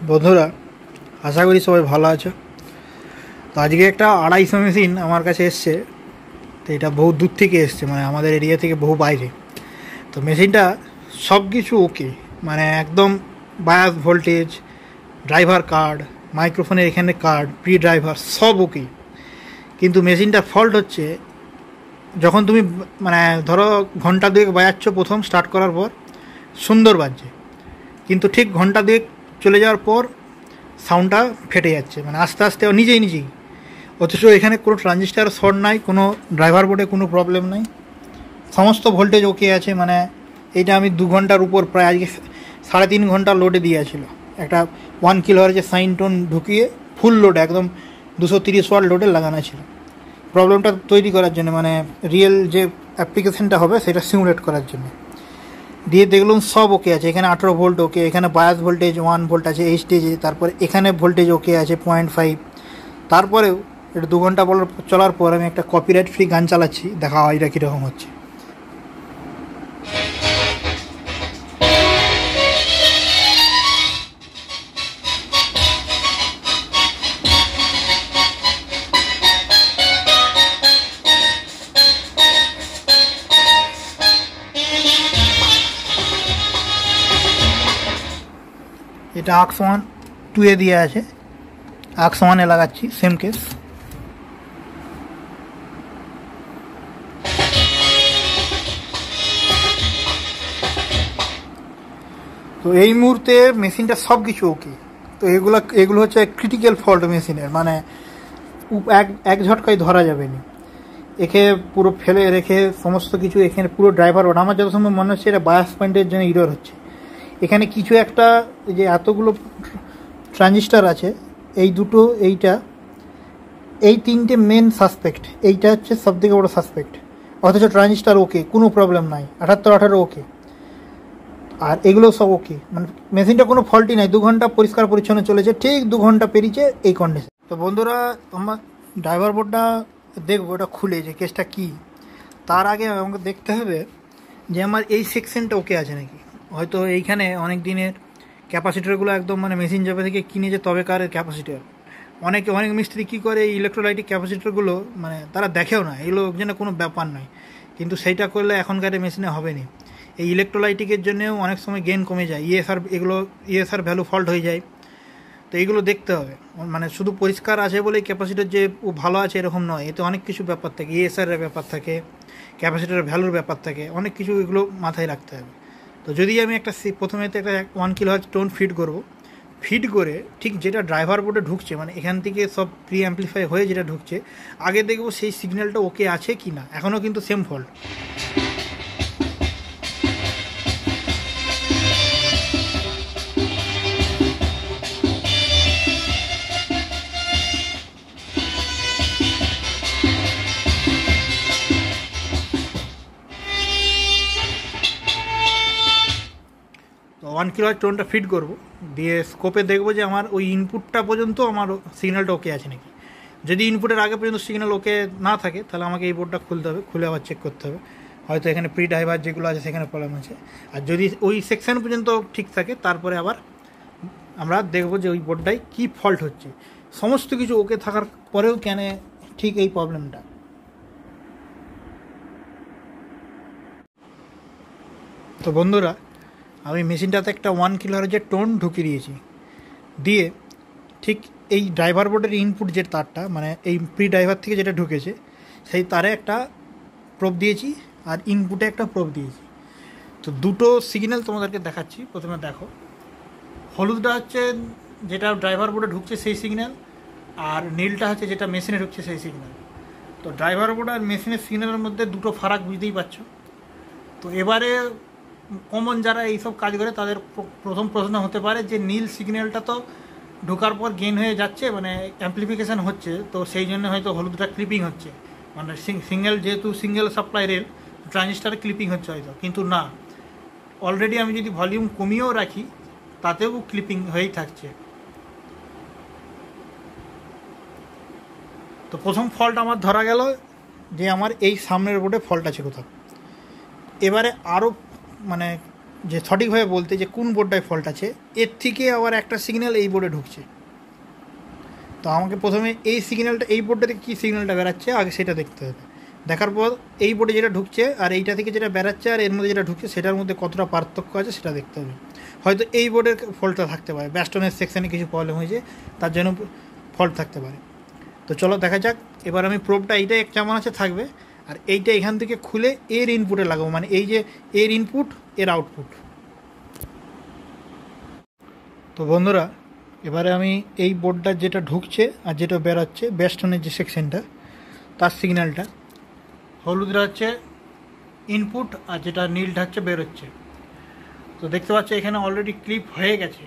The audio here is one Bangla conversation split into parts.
বন্ধুরা, আশা করি সবাই ভালো আছো। তো আজকে একটা 250 মেশিন আমার কাছে এসছে। তো এটা বহু দূর থেকে এসছে, মানে আমাদের এরিয়া থেকে বহু বাইরে। তো মেশিনটা সব কিছু ওকে, মানে একদম বায়াস ভোল্টেজ, ড্রাইভার কার্ড, মাইক্রোফোনের এখানে কার্ড, প্রি ড্রাইভার সব ওকে। কিন্তু মেশিনটার ফল্ট হচ্ছে যখন তুমি মানে ধরো ঘন্টা দুয়েক বাজাচ্ছ, প্রথম স্টার্ট করার পর সুন্দর বাজছে, কিন্তু ঠিক ঘন্টা দুয়েক চলে যাওয়ার পর সাউন্ডটা ফেটে যাচ্ছে, মানে আস্তে আস্তে নিজেই। অথচ এখানে কোনো ট্রানজিস্টার শর্ট নাই, কোনো ড্রাইভার বোর্ডে কোনো প্রবলেম নাই, সমস্ত ভোল্টেজ ওকে আছে। মানে এইটা আমি 2 ঘন্টার উপর, প্রায় আজকে 3.5 ঘন্টা লোডে দিয়েছিল। একটা 1 কিলোহার্জের সাইন টোন ঢুকিয়ে ফুল লোডে একদম 230 ওয়াট লোডে লাগানো ছিল, প্রবলেমটা তৈরি করার জন্য, মানে রিয়েল যে অ্যাপ্লিকেশনটা হবে সেটা সিমুলেট করার জন্য। দিয়ে দেখলাম সব ওকে আছে। এখানে 18 ভোল্ট ওকে, এখানে বায়াস ভোল্টেজ 1 ভোল্ট আছে এই স্টেজে, তারপরে এখানে ভোল্টেজ ওকে আছে 0.5। তারপরেও এটা 2 ঘন্টা চলার পর আমি একটা কপিরাইট ফ্রি গান চালাচ্ছি, দেখা আওয়াজটা কীরকম হচ্ছে। এটা AUX 1 2 এ দিয়ে আছে, AUX 1 এ লাগাচ্ছি, সেম কেস। তো এই মুহূর্তে মেশিনটা সব কিছু ওকে। তো এগুলো হচ্ছে ক্রিটিক্যাল ফল্ট মেশিনের, মানে এক ঝটকায় ধরা যাবে না। একে পুরো ফেলে রেখে সমস্ত কিছু এখানে পুরো ড্রাইভার ওটা আমার যত সময় মনে হচ্ছে এটা বায়াস পয়েন্টের জন্য ইরর হচ্ছে। এখানে কিছু একটা যে এতগুলো ট্রানজিস্টার আছে, এই দুটো, এই 3টে মেন সাসপেক্ট, এইটা হচ্ছে সবথেকে বড় সাসপেক্ট। অথচ ট্রানজিস্টার ওকে, কোনো প্রবলেম নাই, 78 ওকে, আর এগুলো সব ওকে। মানে মেশিনটা কোনো ফল্টই নাই, 2 ঘন্টা পরিষ্কার পরিচ্ছন্ন চলেছে, ঠিক 2 ঘন্টা পেরিয়েছে এই কন্ডিশন। তো বন্ধুরা, আমার ড্রাইভার বোর্ডটা দেখবো, ওটা খুলে যে কেসটা কী। তার আগে আমাকে দেখতে হবে যে আমার এই সেকশনটা ওকে আছে নাকি। হয়তো এইখানে অনেক দিনের ক্যাপাসিটারগুলো একদম, মানে মেশিন যাবে থেকে কিনেছে তবেকারের ক্যাপাসিটার। অনেক মিস্ত্রি কী করে, এই ইলেকট্রোলাইটিক ক্যাপাসিটারগুলো মানে তারা দেখেও না, এগুলো যেন কোনো ব্যাপার নয়, কিন্তু সেইটা করলে এখনকার মেশিনে হবে না। এই ইলেকট্রোলাইটিকের জন্যেও অনেক সময় গেন কমে যায়, ইএসআর ভ্যালু ফল্ট হয়ে যায়। তো এইগুলো দেখতে হবে, মানে শুধু পরিষ্কার আছে বলেই ক্যাপাসিটার যে ও ভালো আছে এরকম নয়, এতে অনেক কিছু ব্যাপার থাকে, ইএসআরের ব্যাপার থাকে, ক্যাপাসিটারের ভ্যালুর ব্যাপার থাকে, অনেক কিছু এগুলো মাথায় রাখতে হবে। তো যদি আমি প্রথমে একটা 1 কিলোহার্জ টোন ফিড করে ঠিক যেটা ড্রাইভার বোর্ডে ঢুকছে, মানে এখান থেকে সব প্রি অ্যাম্পলিফাই হয়ে যেটা ঢুকছে, আগে দেখবো সেই সিগন্যালটা ওকে আছে কি না। এখনও কিন্তু সেম ফল্ট। তো 1 কিলোহার্জ টোনটা ফিট করবো, দিয়ে স্কোপে দেখবো যে আমার ওই ইনপুটটা পর্যন্ত আমার সিগন্যালটা ওকে আছে নাকি। যদি ইনপুটের আগে পর্যন্ত সিগন্যাল ওকে না থাকে, তাহলে আমাকে এই বোর্ডটা খুলতে হবে, খুলে আবার চেক করতে হবে, হয়তো এখানে প্রি ড্রাইভার যেগুলো আছে সেখানে প্রবলেম আছে। আর যদি ওই সেকশন পর্যন্ত ঠিক থাকে, তারপরে আবার আমরা দেখবো যে ওই বোর্ডটায় কী ফল্ট হচ্ছে। সমস্ত কিছু ওকে থাকার পরেও কেন ঠিক এই প্রবলেমটা। তো বন্ধুরা, আমি মেশিনটাতে একটা 1 কিলোহার্জের টোন ঢুকিয়ে দিয়েছি, দিয়ে ঠিক এই ড্রাইভার বোর্ডের ইনপুট যে তারটা, মানে এই প্রি ড্রাইভার থেকে যেটা ঢুকেছে সেই তারে একটা প্রোব দিয়েছি, আর ইনপুটে একটা প্রোব দিয়েছি। তো দুটো সিগন্যাল তোমাদেরকে দেখাচ্ছি। প্রথমে দেখো, হলুদটা হচ্ছে যেটা ড্রাইভার বোর্ডে ঢুকছে সেই সিগন্যাল, আর নীলটা হচ্ছে যেটা মেশিনে ঢুকছে সেই সিগন্যাল। তো ড্রাইভার বোর্ড আর মেশিনের সিগন্যালের মধ্যে দুটো ফারাক বুঝতেই পারছো। তো এবারে কমন যারা এইসব কাজ করে তাদের প্রথম প্রশ্ন হতে পারে যে নীল সিগন্যালটা তো ঢোকার পর গেইন হয়ে যাচ্ছে, মানে অ্যাম্পলিফিকেশান হচ্ছে, তো সেই জন্য হয়তো হলুদটা ক্লিপিং হচ্ছে, মানে যেহেতু সিঙ্গেল সাপ্লাই রেল, ট্রানজিস্টারে ক্লিপিং হচ্ছে হয়তো। কিন্তু না, অলরেডি আমি যদি ভলিউম কমিয়েও রাখি তাতেও ক্লিপিং হয়েই থাকছে। তো প্রথম ফল্ট আমার ধরা গেল যে আমার এই সামনের বোর্ডে ফল্ট আছে কোথাও। এবারে আরও মানে যে সঠিকভাবে বলতে যে কোন বোর্ডটায় ফল্ট আছে, এর থেকে আবার একটা সিগন্যাল এই বোর্ডে ঢুকছে। তো আমাকে প্রথমে এই সিগন্যালটা, এই বোর্ডটা থেকে কী সিগন্যালটা বেরাচ্ছে আগে সেটা দেখতে হবে। দেখার পর এই বোর্ডে যেটা ঢুকছে আর এইটা থেকে যেটা বেরাচ্ছে আর এর মধ্যে যেটা ঢুকছে সেটার মধ্যে কতটা পার্থক্য আছে সেটা দেখতে হবে। হয়তো এই বোর্ডের ফল্টটা থাকতে পারে, ব্যাস্টনের সেকশানে কিছু প্রবলেম হয়েছে তার জন্য ফল্ট থাকতে পারে। তো চলো দেখা যাক। এবার আমি প্রোবটা এইটাই কেমন আছে থাকবে, আর এইটা এখান থেকে খুলে এর ইনপুটে লাগাবো, মানে এই যে এর ইনপুট এর আউটপুট। তো বন্ধুরা, এবারে আমি এই বোর্ডটার যেটা ঢুকছে আর যেটা বেরাচ্ছে ব্যাস্টনের যে সেকশনটা তার সিগন্যালটা, হলুদটা হচ্ছে ইনপুট আর যেটা নীলটা হচ্ছে বেরোচ্ছে। তো দেখতে পাচ্ছি এখানে অলরেডি ক্লিপ হয়ে গেছে।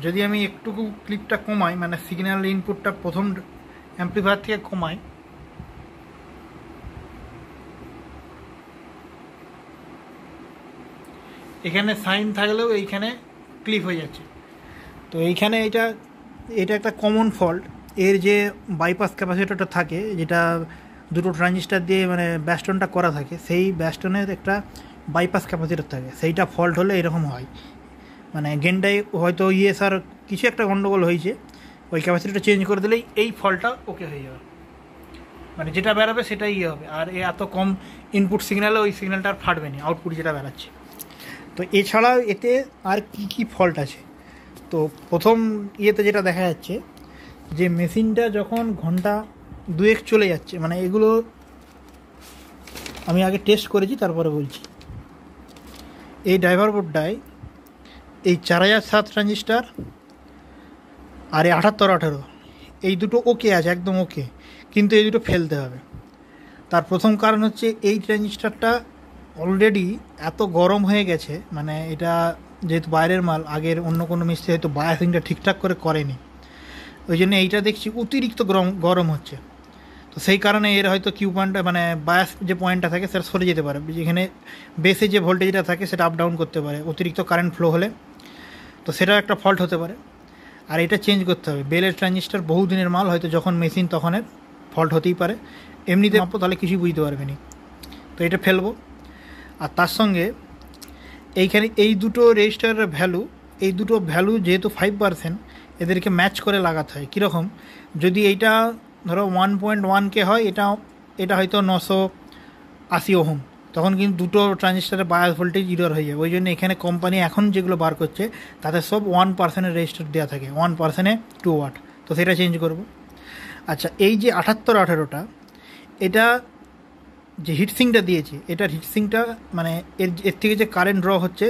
যদি আমি একটুকু ক্লিপটা কমাই, মানে সিগন্যাল ইনপুটটা প্রথম অ্যাম্পলিফায়ার থেকে কমাই, এখানে সাইন থাকলেও এইখানে ক্লিপ হয়ে যাচ্ছে। তো এইখানে এটা একটা কমন ফল্ট। এর যে বাইপাস ক্যাপাসিটরটা থাকে, যেটা দুটো ট্রানজিস্টার দিয়ে মানে ব্যাস্টনটা করা থাকে, সেই ব্যাস্টনের একটা বাইপাস ক্যাপাসিটর থাকে, সেইটা ফল্ট হলে এরকম হয়। মানে গেনটাই হয়তো আর কিছু একটা গণ্ডগোল হয়েছে, ওই ক্যাপাসিটিটা চেঞ্জ করে দিলেই এই ফল্টটা ওকে হয়ে যাবে, মানে যেটা বেরোবে সেটাই হবে। আর এত কম ইনপুট সিগন্যালে ওই সিগন্যালটা আর ফাটবে না, আউটপুট যেটা বেরাচ্ছে। তো এছাড়াও এতে আর কি ফল্ট আছে। তো প্রথম ইয়েতে যেটা দেখা যাচ্ছে যে মেশিনটা যখন ঘন্টা 2 চলে যাচ্ছে, মানে এগুলো আমি আগে টেস্ট করেছি তারপরে বলছি। এই ড্রাইভার বোর্ডটায় এই 4007 ট্রানজিস্টার আর এই 7818 এই দুটো ওকে আছে, একদম ওকে, কিন্তু এই দুটো ফেলতে হবে। তার প্রথম কারণ হচ্ছে এই ট্রানজিস্টারটা অলরেডি এত গরম হয়ে গেছে, মানে এটা যেহেতু বাইরের মাল, আগের অন্য কোনো মিস্ত্রি হয়তো বায়াসিংটা ঠিকঠাক করেনি, ওই জন্য এইটা দেখছি অতিরিক্ত গরম হচ্ছে। তো সেই কারণে এর হয়তো কিউ পয়েন্টটা, মানে বায়াস যে পয়েন্টটা থাকে সেটা সরে যেতে পারে, যেখানে বেসে যে ভোল্টেজটা থাকে সেটা আপ ডাউন করতে পারে অতিরিক্ত কারেন্ট ফ্লো হলে। তো সেটা একটা ফল্ট হতে পারে, আর এটা চেঞ্জ করতে হবে। বেলের ট্রানজিস্টার বহুদিনের মাল, হয়তো যখন মেশিন তখনের ফল্ট হতেই পারে। এমনিতে মাপো তাহলে কিছুই বুঝতে পারবে না। তো এটা ফেলবো। আর তার সঙ্গে এইখানে এই দুটো রেজিস্টারের ভ্যালু, এই দুটো ভ্যালু যেহেতু 5%, এদেরকে ম্যাচ করে লাগাতে হয়। কীরকম, যদি এইটা ধরো 1.1K হয়, এটা হয়তো 980 ওহম, তখন কিন্তু দুটো ট্রানজিস্টারের বায়াস ভোল্টেজ ইরর হয়ে যায়। ওই জন্য এখানে কোম্পানি এখন যেগুলো বার করছে তাতে সব 1% রেজিস্টার দেওয়া থাকে, 1% 2 ওয়াট। তো সেটা চেঞ্জ করব। আচ্ছা, এই যে 7818টা, এটা যে হিটসিংটা দিয়েছে, এটার হিটসিংটা মানে এর থেকে যে কারেন্ট ড্র হচ্ছে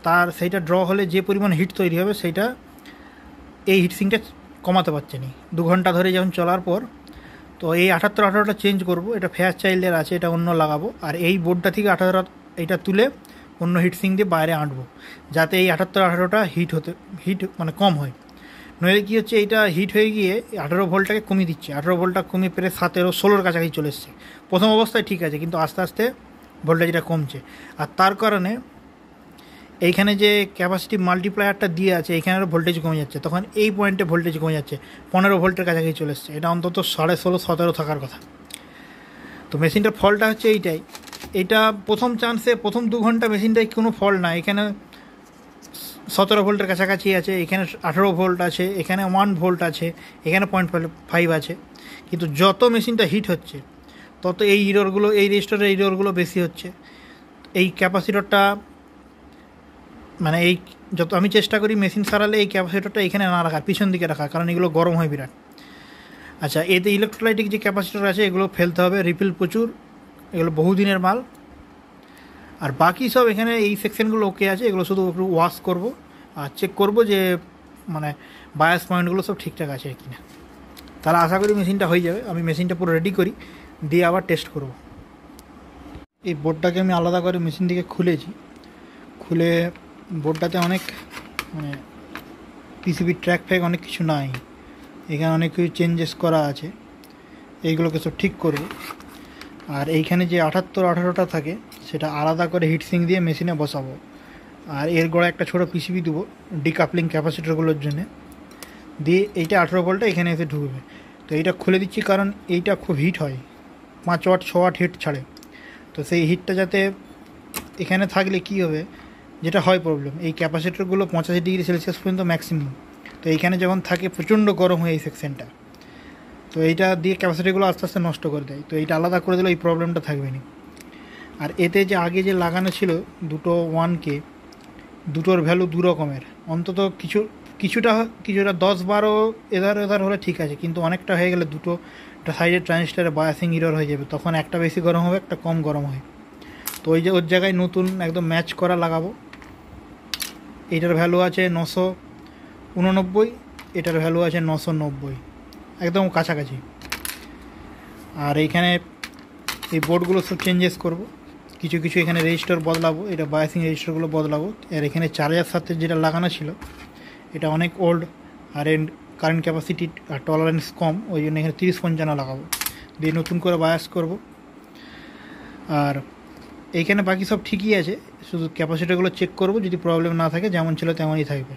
তার সেইটা ড্র হলে যে পরিমাণ হিট তৈরি হবে, সেইটা এই হিটসিংটা কমাতে পারছে না 2 ঘন্টা ধরে যখন চলার পর। তো এই 7818টা চেঞ্জ করব। এটা ফেয়ার চাইল্ডের আছে, এটা অন্য লাগাবো। আর এই বোর্ডটা থেকে 78 এইটা তুলে অন্য হিটসিং দিয়ে বাইরে আঁটবো, যাতে এই 7818টা হিট মানে কম হয়। নইলে কী হচ্ছে, এইটা হিট হয়ে গিয়ে 18 ভোল্টটাকে কমিয়ে দিচ্ছে। 18 ভোল্টটা কমিয়ে পেরে 17-16 কাছাকাছি চলে এসছে। প্রথম অবস্থায় ঠিক আছে, কিন্তু আস্তে আস্তে ভোল্টেজটা কমছে। আর তার কারণে এইখানে যে ক্যাপাসিটি মাল্টিপ্লায়ারটা দিয়ে আছে, এইখানেরও ভোল্টেজ কমে যাচ্ছে। তখন এই পয়েন্টে ভোল্টেজ কমে যাচ্ছে, 15 ভোল্টের কাছাকাছি চলে এসছে। এটা অন্তত 16.5-17 থাকার কথা। তো মেশিনটার ফল্টটা হচ্ছে এইটাই। এটা প্রথম চান্সে প্রথম 2 ঘন্টা মেশিনটায় কোনো ফল্ট না। এখানে 17 ভোল্টের কাছাকাছি আছে, এখানে 18 ভোল্ট আছে, এখানে 1 ভোল্ট আছে, এখানে 0.5 আছে। কিন্তু যত মেশিনটা হিট হচ্ছে তত এই ইররগুলো, এই রেজিস্টারের ইররগুলো বেশি হচ্ছে। এই ক্যাপাসিটরটা মানে এই যত আমি চেষ্টা করি মেশিন সারালে এই ক্যাপাসিটরটা এখানে না রাখার, পিছন দিকে রাখা, কারণ এগুলো গরম হয় বিরাট। আচ্ছা, এতে ইলেকট্রোলাইটিক যে ক্যাপাসিটর আছে এগুলো ফেলতে হবে, রিফিল প্রচুর, এগুলো বহুদিনের মাল। আর বাকি সব এখানে এই সেকশনগুলো ওকে আছে, এগুলো শুধু একটু ওয়াশ করব আর চেক করব যে মানে বায়াস পয়েন্টগুলো সব ঠিকঠাক আছে কি না। তাহলে আশা করি মেশিনটা হয়ে যাবে। আমি মেশিনটা পুরো রেডি করি, দিয়ে আবার টেস্ট করব। এই বোর্ডটাকে আমি আলাদা করে মেশিন থেকে খুলেছি। খুলে বোর্ডটাতে অনেক মানে পিসিবি ট্র্যাক ফ্যাক অনেক কিছু নাই, এখানে অনেক কিছু চেঞ্জেস করা আছে, এইগুলোকে সব ঠিক করব। আর এইখানে যে 78-18টা থাকে সেটা আলাদা করে হিটসিং দিয়ে মেশিনে বসাবো। আর এর গোড়া একটা ছোটো পিসিবি দেবো ডিকাপলিং ক্যাপাসিটরগুলোর জন্যে, দিয়ে এইটা 18 ভোল্টটা এখানে এসে ঢুকবে। তো এইটা খুলে দিচ্ছি, কারণ এইটা খুব হিট হয়, 5 ওয়াট 6 ওয়াট হিট ছাড়ে। তো সেই হিটটা যাতে এখানে থাকলে কি হবে, যেটা হয় প্রবলেম, এই ক্যাপাসিটরগুলো 85°C পর্যন্ত ম্যাক্সিমাম। তো এইখানে যখন থাকে প্রচণ্ড গরম হয় এই সেকশনটা, তো এইটা দিয়ে ক্যাপাসিটিগুলো আস্তে আস্তে নষ্ট করে দেয়। তো এইটা আলাদা করে দিলে এই প্রবলেমটা থাকবে না। আর এতে যে আগে যে লাগানো ছিল দুটো 1K, দুটোর ভ্যালু দু রকমের, অন্তত কিছুটা 10-12 এধার হলে ঠিক আছে, কিন্তু অনেকটা হয়ে গেলে দুটো সাইডের ট্রানজিস্টারে বায়াসিং এরর হয়ে যাবে, তখন একটা বেশি গরম হবে, একটা কম গরম হয়। তো ওর জায়গায় নতুন একদম ম্যাচ করা লাগাবো। এটার ভ্যালু আছে 989, এটার ভ্যালু আছে 990, একদম কাছাকাছি। আর এইখানে এই বোর্ডগুলো সব চেঞ্জেস করব, কিছু এখানে রেজিস্টার বদলাবো, এটা বায়াসিং রেজিস্টারগুলো বদলাবো। আর এখানে চার্জার সাথে যেটা লাগানো ছিল এটা অনেক ওল্ড, আর কারেন্ট ক্যাপাসিটি আর টলারেন্স কম, ওই জন্য এখানে 30-55 লাগাবো, দিয়ে নতুন করে বায়াস করব। আর এইখানে বাকি সব ঠিকই আছে, শুধু ক্যাপাসিটিগুলো চেক করব, যদি প্রবলেম না থাকে যেমন ছিল তেমনই থাকবে।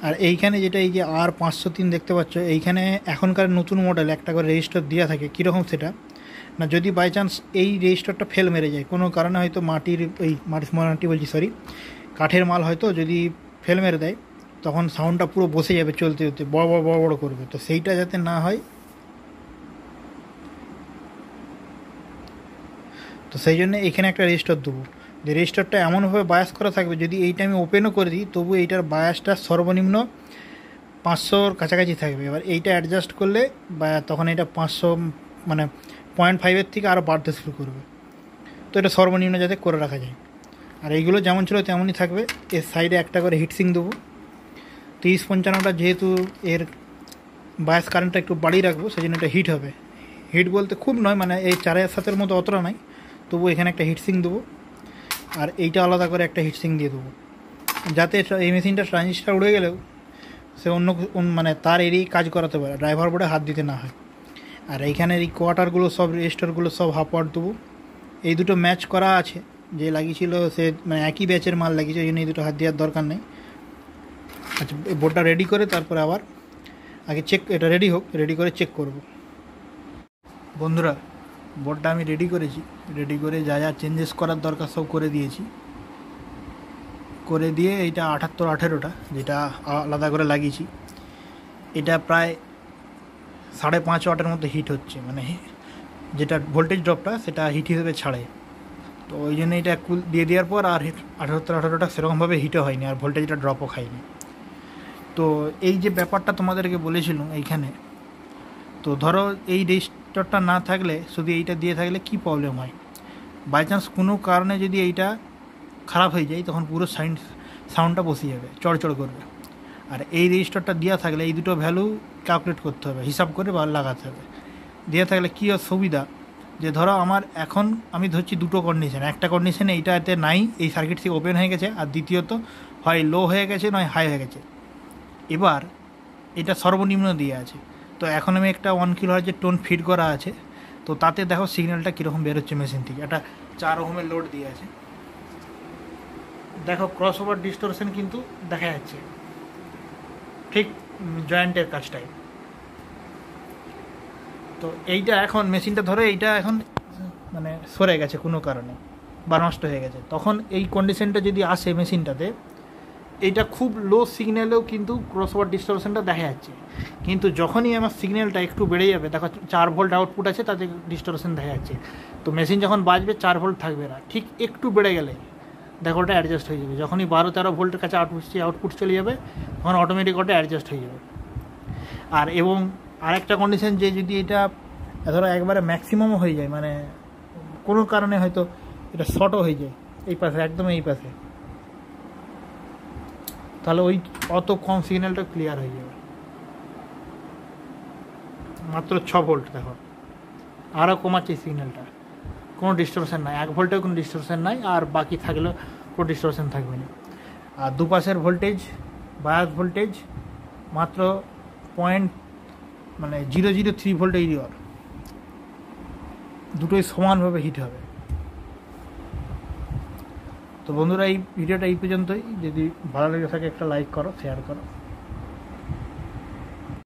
আর এইখানে যেটা এই যে R503 দেখতে পাচ্ছ, এইখানে এখনকার নতুন মডেল একটা করে রেজিস্টার দেওয়া থাকে। কীরকম সেটা না, যদি বাই চান্স এই রেজিস্টারটা ফেল মেরে যায় কোনো কারণে, হয়তো কাঠের মাল হয়তো যদি ফেল মেরে দেয়, তখন সাউন্ডটা পুরো বসে যাবে, চলতে বড় করবে। তো সেইটা যাতে না হয়, তো সেই জন্য এখানে একটা রেজিস্টার দেবো, যে রেজিস্টারটা এমনভাবে বায়াস করা থাকবে, যদি এইটা আমি ওপেনও করে দিই তবু এইটার বায়াসটা সর্বনিম্ন 500-র কাছাকাছি থাকবে। এবার এইটা অ্যাডজাস্ট করলে বা তখন এটা 500 মানে 0.5-এর থেকে আরও বাড়তে শুরু করবে। তো এটা সর্বনিম্ন যাতে করে রাখা যায়। আর এইগুলো যেমন ছিল তেমনই থাকবে। এর সাইডে একটা করে হিটসিং দেবো। 30-55টা যেহেতু এর বায়াস কারেন্টটা একটু বাড়িয়ে রাখবো, সেই জন্য এটা হিট হবে। হিট বলতে খুব নয়, মানে এই 4/7-এর মতো অতটা নয়, তবু এখানে একটা হিটসিং দেবো। আর এইটা আলাদা করে একটা হিটসিং দিয়ে দেবো, যাতে এই মেশিনটা ট্রানজিস্টার উড়ে গেলেও সে অন্য মানে তার এরিয়ায় কাজ করাতে পারে, ড্রাইভার বোর্ডে হাত দিতে না হয়। আর এইখানের এই কোয়ার্টারগুলো সব রেজিস্টারগুলো সব হাফ ওয়াট দেবো। এই দুটো ম্যাচ করা আছে, যে লাগিয়েছিল সে মানে একই ব্যাচের মাল লাগিয়েছে, ওই জন্য এই দুটো হাত দেওয়ার দরকার নেই। আচ্ছা, এই বোর্ডটা রেডি করে তারপরে আবার আগে এটা রেডি হোক, রেডি করে চেক করব। বন্ধুরা, বোর্ডটা আমি রেডি করেছি, রেডি করে যা যা চেঞ্জেস করার দরকার সব করে দিয়েছি। করে দিয়ে এইটা 78-18টা যেটা আলাদা করে লাগিয়েছি, এটা প্রায় 5.5 ওয়াটের মধ্যে হিট হচ্ছে, মানে যেটা ভোল্টেজ ড্রপটা সেটা হিট হিসেবে ছাড়ে। তো ওই জন্য এটা দিয়ে দেওয়ার পর আর 78-18টা সেরকমভাবে হিটও হয়নি, আর ভোল্টেজটা ড্রপও খায়নি। তো এই যে ব্যাপারটা তোমাদেরকে বলেছিলাম এইখানে, তো ধরো এই রেজিস্টারটা না থাকলে, শুধু এইটা দিয়ে থাকলে কি প্রবলেম হয়, বাই চান্স কোনো কারণে যদি এইটা খারাপ হয়ে যায়, তখন পুরো সাউন্ডটা বসে যাবে, চড়চড় করবে। আর এই রেজিস্টারটা দেওয়া থাকলে এই দুটো ভ্যালু ক্যালকুলেট করতে হবে, হিসাব করে বা লাগাতে হবে। দেওয়া থাকলে কী সুবিধা, যে ধরো এখন আমি ধরছি দুটো কন্ডিশন, একটা কন্ডিশনে এইটাতে নাই, এই সার্কিট থেকে ওপেন হয়ে গেছে, আর দ্বিতীয়ত হয় লো হয়ে গেছে নয় হাই হয়ে গেছে। এবার এটা সর্বনিম্ন দিয়ে আছে, তো এখন আমি একটা 1 kHz টোন ফিট করা আছে, তো তাতে দেখো সিগন্যালটা কীরকম বেরোচ্ছে মেশিন থেকে। একটা 4 ohms লোড দিয়ে আছে, দেখো ক্রস ওভার ডিস্টোরশন কিন্তু দেখা যাচ্ছে ঠিক জয়েন্টের কাজটাই। তো এইটা এখন মেশিনটা ধরে এইটা এখন মানে সরে গেছে কোনো কারণে বা নষ্ট হয়ে গেছে, তখন এই কন্ডিশনটা যদি আসে মেশিনটাতে, এইটা খুব লো সিগন্যালেও কিন্তু ক্রস ওভার ডিস্টোরশনটা দেখা যাচ্ছে। কিন্তু যখনই আমার সিগন্যালটা একটু বেড়ে যাবে, দেখো 4 ভোল্ট আউটপুট আছে, তাতে ডিস্টোরশন দেখা যাচ্ছে। তো মেশিন যখন বাজবে 4 ভোল্ট থাকবে না, ঠিক একটু বেড়ে গেলে দেখো ওটা অ্যাডজাস্ট হয়ে যাবে। যখনই 12-13 ভোল্টের কাছে আউটপুট চলে যাবে, তখন অটোমেটিক ওটা অ্যাডজাস্ট হয়ে যাবে। আর এবং আরেকটা কন্ডিশন, যে যদি এটা ধরো একবারে ম্যাক্সিমামও হয়ে যায়, মানে কোনো কারণে হয়তো এটা শর্টও হয়ে যায় এই পাশে, একদম এই পাশে, তাহলে ওই অত কম সিগন্যালটা ক্লিয়ার হয়ে যাবে। মাত্র 6 ভোল্ট দেখো, আরও কমাচ্ছে সিগন্যালটা, কোনো ডিস্টোরশন নাই, 1 ভোল্টেও কোনো ডিস্টোরশন নাই, আর বাকি থাকলেও কোনো ডিস্টোরশন থাকবে না। আর দুপাশের ভোল্টেজ, বায়াস ভোল্টেজ মাত্র 0.003 ভোল্ট এরিয়ার, দুটোই সমানভাবে হিট হবে। তো বন্ধুরা, এই ভিডিওটা এই পর্যন্তই। যদি ভালো লেগে থাকে একটা লাইক করো, শেয়ার করো।